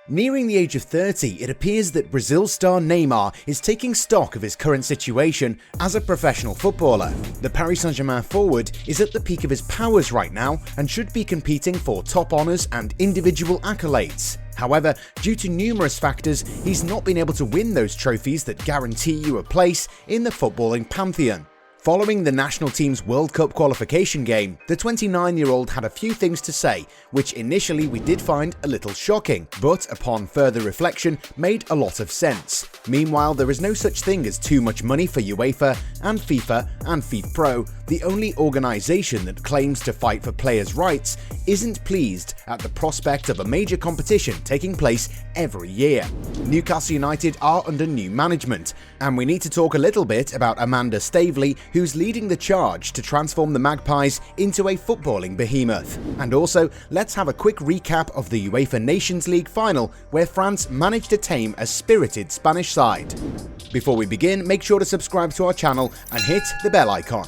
Nearing the age of 30, it appears that Brazil star Neymar is taking stock of his current situation as a professional footballer. The Paris Saint-Germain forward is at the peak of his powers right now and should be competing for top honours and individual accolades. However, due to numerous factors, he's not been able to win those trophies that guarantee you a place in the footballing pantheon. Following the national team's World Cup qualification game, the 29-year-old had a few things to say, which initially we did find a little shocking, but upon further reflection made a lot of sense. Meanwhile, there is no such thing as too much money for UEFA and FIFA and FIFPro. The only organisation that claims to fight for players' rights isn't pleased at the prospect of a major competition taking place every year. Newcastle United are under new management, and we need to talk a little bit about Amanda Stabley, who's leading the charge to transform the Magpies into a footballing behemoth. And also, let's have a quick recap of the UEFA Nations League final, where France managed to tame a spirited Spanish side. Before we begin, make sure to subscribe to our channel and hit the bell icon.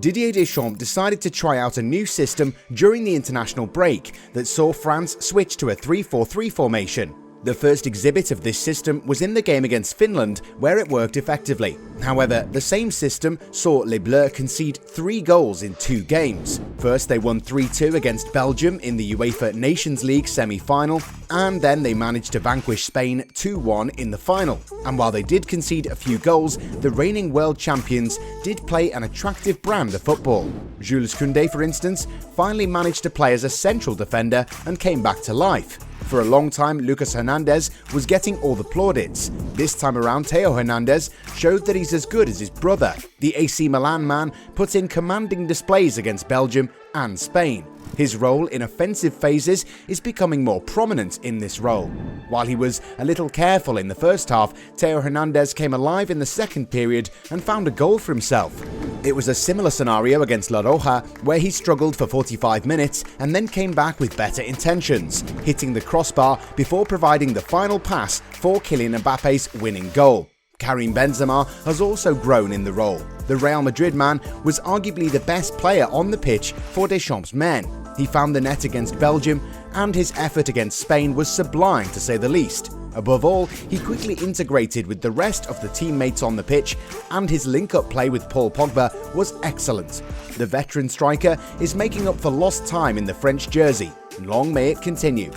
Didier Deschamps decided to try out a new system during the international break that saw France switch to a 3-4-3 formation. The first exhibit of this system was in the game against Finland, where it worked effectively. However, the same system saw Les Bleus concede 3 goals in 2 games. First, they won 3-2 against Belgium in the UEFA Nations League semi-final, and then they managed to vanquish Spain 2-1 in the final. And while they did concede a few goals, the reigning world champions did play an attractive brand of football. Jules Koundé, for instance, finally managed to play as a central defender and came back to life. For a long time, Lucas Hernandez was getting all the plaudits. This time around, Theo Hernandez showed that he's as good as his brother. The AC Milan man put in commanding displays against Belgium and Spain. His role in offensive phases is becoming more prominent in this role. While he was a little careful in the first half, Theo Hernandez came alive in the second period and found a goal for himself. It was a similar scenario against La Roja, where he struggled for 45 minutes and then came back with better intentions, hitting the crossbar before providing the final pass for Kylian Mbappe's winning goal. Karim Benzema has also grown in the role. The Real Madrid man was arguably the best player on the pitch for Deschamps' men. He found the net against Belgium, and his effort against Spain was sublime to say the least. Above all, he quickly integrated with the rest of the teammates on the pitch, and his link-up play with Paul Pogba was excellent. The veteran striker is making up for lost time in the French jersey. Long may it continue.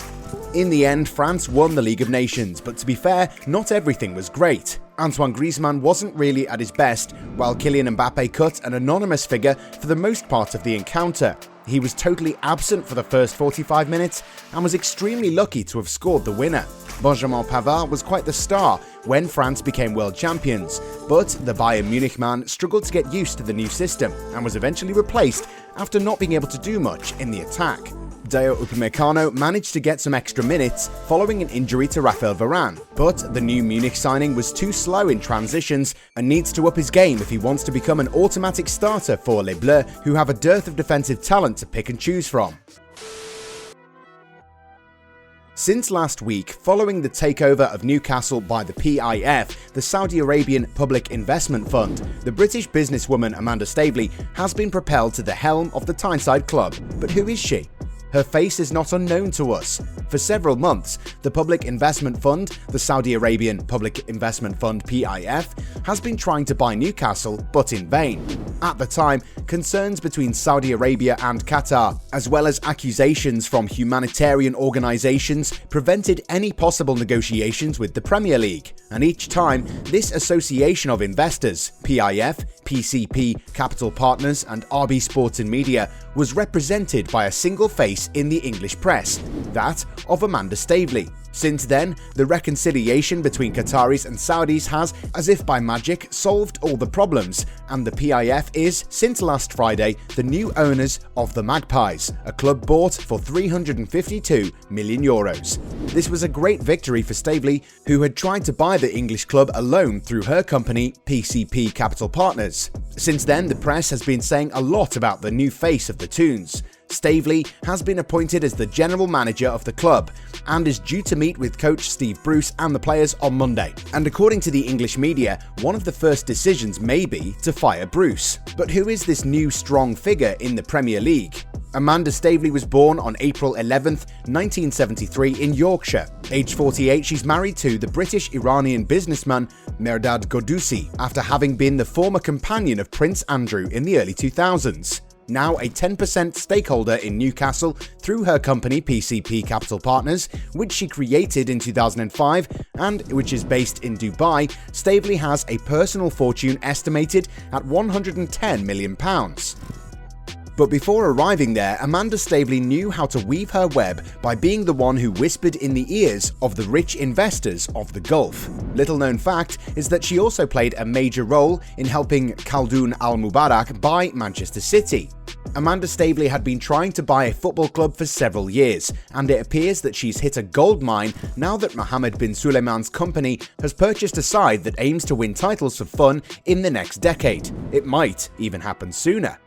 In the end, France won the League of Nations, but to be fair, not everything was great. Antoine Griezmann wasn't really at his best, while Kylian Mbappe cut an anonymous figure for the most part of the encounter. He was totally absent for the first 45 minutes and was extremely lucky to have scored the winner. Benjamin Pavard was quite the star when France became world champions, but the Bayern Munich man struggled to get used to the new system and was eventually replaced after not being able to do much in the attack. Dayot Upamecano managed to get some extra minutes following an injury to Raphael Varane, but the new Munich signing was too slow in transitions and needs to up his game if he wants to become an automatic starter for Les Bleus, who have a dearth of defensive talent to pick and choose from. Since last week, following the takeover of Newcastle by the PIF, the Saudi Arabian Public Investment Fund, the British businesswoman Amanda Stabley has been propelled to the helm of the Tyneside club. But who is she? Her face is not unknown to us. For several months, the Public Investment Fund, the Saudi Arabian Public Investment Fund PIF, has been trying to buy Newcastle, but in vain. At the time, concerns between Saudi Arabia and Qatar, as well as accusations from humanitarian organisations, prevented any possible negotiations with the Premier League. And each time, this association of investors, PIF, PCP, Capital Partners and RB Sports and Media, was represented by a single face in the English press, that of Amanda Stabley. Since then, the reconciliation between Qataris and Saudis has, as if by magic, solved all the problems, and the PIF is, since last Friday, the new owners of the Magpies, a club bought for €352 million. This was a great victory for Stabley, who had tried to buy the English club alone through her company, PCP Capital Partners. Since then, the press has been saying a lot about the new face of the Toons. Stabley has been appointed as the general manager of the club and is due to meet with coach Steve Bruce and the players on Monday. And according to the English media, one of the first decisions may be to fire Bruce. But who is this new strong figure in the Premier League? Amanda Stabley was born on April 11, 1973 in Yorkshire. Age 48, she's married to the British-Iranian businessman Mehrdad Ghodussi after having been the former companion of Prince Andrew in the early 2000s. Now a 10% stakeholder in Newcastle through her company PCP Capital Partners, which she created in 2005 and which is based in Dubai, Stabley has a personal fortune estimated at £110 million. But before arriving there, Amanda Stabley knew how to weave her web by being the one who whispered in the ears of the rich investors of the Gulf. Little known fact is that she also played a major role in helping Khaldoon Al Mubarak buy Manchester City. Amanda Stabley had been trying to buy a football club for several years, and it appears that she's hit a gold mine now that Mohammed bin Sulayman's company has purchased a side that aims to win titles for fun in the next decade. It might even happen sooner.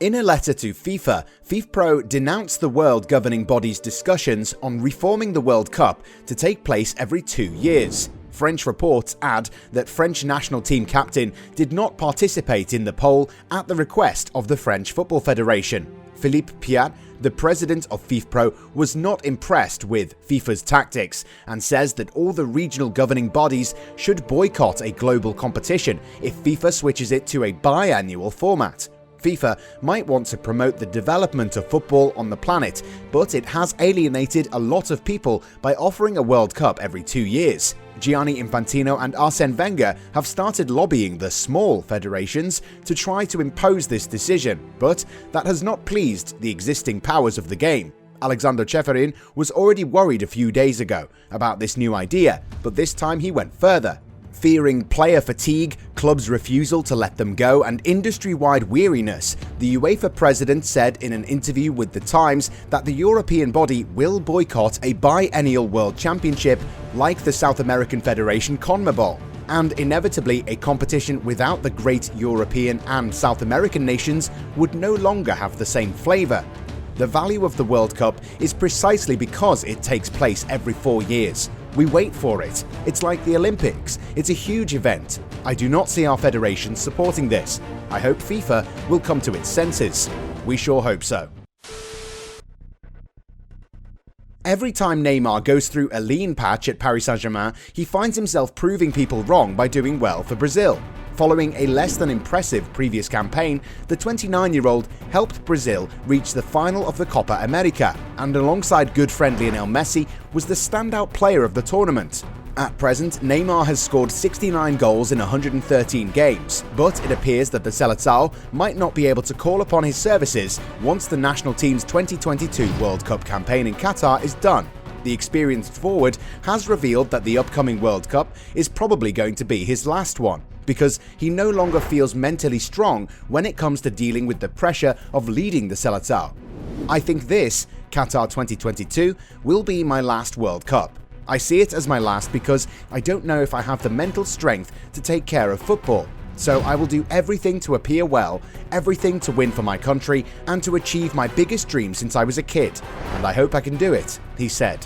In a letter to FIFA, FIFPro denounced the world governing body's discussions on reforming the World Cup to take place every 2 years. French reports add that French national team captain did not participate in the poll at the request of the French Football Federation. Philippe Piat, the president of FIFPro, was not impressed with FIFA's tactics and says that all the regional governing bodies should boycott a global competition if FIFA switches it to a biannual format. FIFA might want to promote the development of football on the planet, but it has alienated a lot of people by offering a World Cup every 2 years. Gianni Infantino and Arsene Wenger have started lobbying the small federations to try to impose this decision, but that has not pleased the existing powers of the game. Alexander Ceferin was already worried a few days ago about this new idea, but this time he went further. Fearing player fatigue, clubs' refusal to let them go, and industry-wide weariness, the UEFA president said in an interview with The Times that the European body will boycott a biennial World Championship like the South American Federation CONMEBOL, and inevitably a competition without the great European and South American nations would no longer have the same flavour. The value of the World Cup is precisely because it takes place every 4 years. We wait for it. It's like the Olympics. It's a huge event. I do not see our federations supporting this. I hope FIFA will come to its senses. We sure hope so. Every time Neymar goes through a lean patch at Paris Saint-Germain, he finds himself proving people wrong by doing well for Brazil. Following a less than impressive previous campaign, the 29-year-old helped Brazil reach the final of the Copa America, and alongside good friend Lionel Messi, was the standout player of the tournament. At present, Neymar has scored 69 goals in 113 games, but it appears that the Seleção might not be able to call upon his services once the national team's 2022 World Cup campaign in Qatar is done. The experienced forward has revealed that the upcoming World Cup is probably going to be his last one, because he no longer feels mentally strong when it comes to dealing with the pressure of leading the Seleção. I think this, Qatar 2022, will be my last World Cup. I see it as my last because I don't know if I have the mental strength to take care of football. So I will do everything to appear well, everything to win for my country, and to achieve my biggest dream since I was a kid. And I hope I can do it, he said.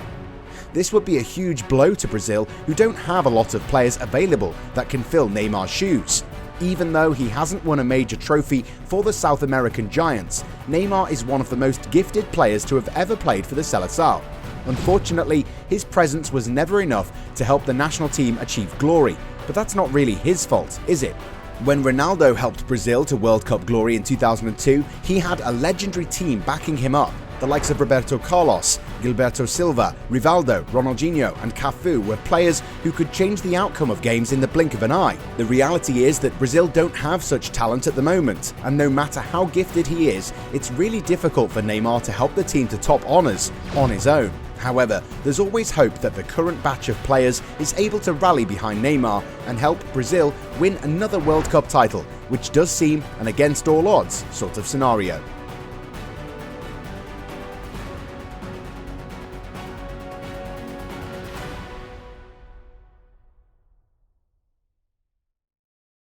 This would be a huge blow to Brazil, who don't have a lot of players available that can fill Neymar's shoes. Even though he hasn't won a major trophy for the South American Giants, Neymar is one of the most gifted players to have ever played for the Seleção. Unfortunately, his presence was never enough to help the national team achieve glory, but that's not really his fault, is it? When Ronaldo helped Brazil to World Cup glory in 2002, he had a legendary team backing him up. The likes of Roberto Carlos, Gilberto Silva, Rivaldo, Ronaldinho and Cafu were players who could change the outcome of games in the blink of an eye. The reality is that Brazil don't have such talent at the moment, and no matter how gifted he is, it's really difficult for Neymar to help the team to top honours on his own. However, there's always hope that the current batch of players is able to rally behind Neymar and help Brazil win another World Cup title, which does seem an against all odds sort of scenario.